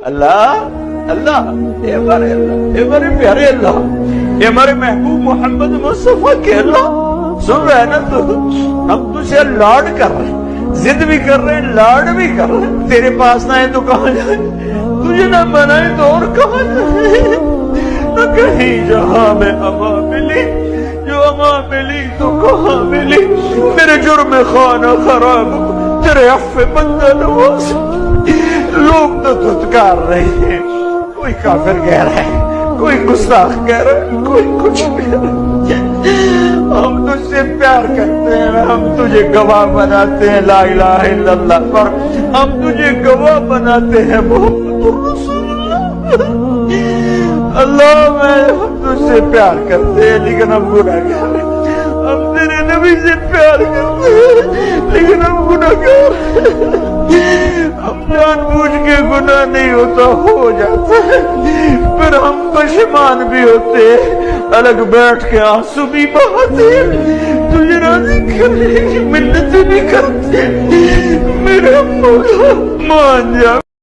اللہ اللہ اے ہمارے پیارے اللہ، اے ہمارے محبوب محمد مصطفیٰ کے اللہ، سن رہے نا تو ہم تجھے لاڈ کر رہے ہیں، ضد بھی کر رہے ہیں، لاڈ بھی کر رہے ہیں، تیرے پاس نہ ہے تو کہاں جائیں، تجھے نہ منائے تو اور کہاں جائیں، نہ کہیں جہاں میں اما ملی، جو اما ملی تو کہاں ملی، میرے جرم خانہ خراب تیرے عفو بندہ نواز، لوگ تو دھتکار رہے ہیں، کوئی کافر کہہ رہا ہے، کوئی گستاخ کہہ رہا ہے، کوئی کچھ کہہ رہا ہے، ہم تجھ سے پیار کرتے ہیں، ہم تجھے گواہ بناتے ہیں لا الہ الا اللہ پر، ہم تجھے گواہ بناتے ہیں محمد رسول اللہ، اللہ میں ہم تجھ سے پیار کرتے ہیں لیکن ہم گناہگار ہیں، ہم تیرے نبی سے پیار کرتے ہیں لیکن ہم گناہگار ہیں، ہم جان بوجھ کے گناہ نہیں ہوتا ہو جاتا ہے، پھر ہم پشیمان بھی ہوتے ہیں، الگ بیٹھ کے آنسو بھی بہاتے ہیں، تجھے راضی کرنے کی منتیں بھی کرتے ہیں، میرے مولا مان جا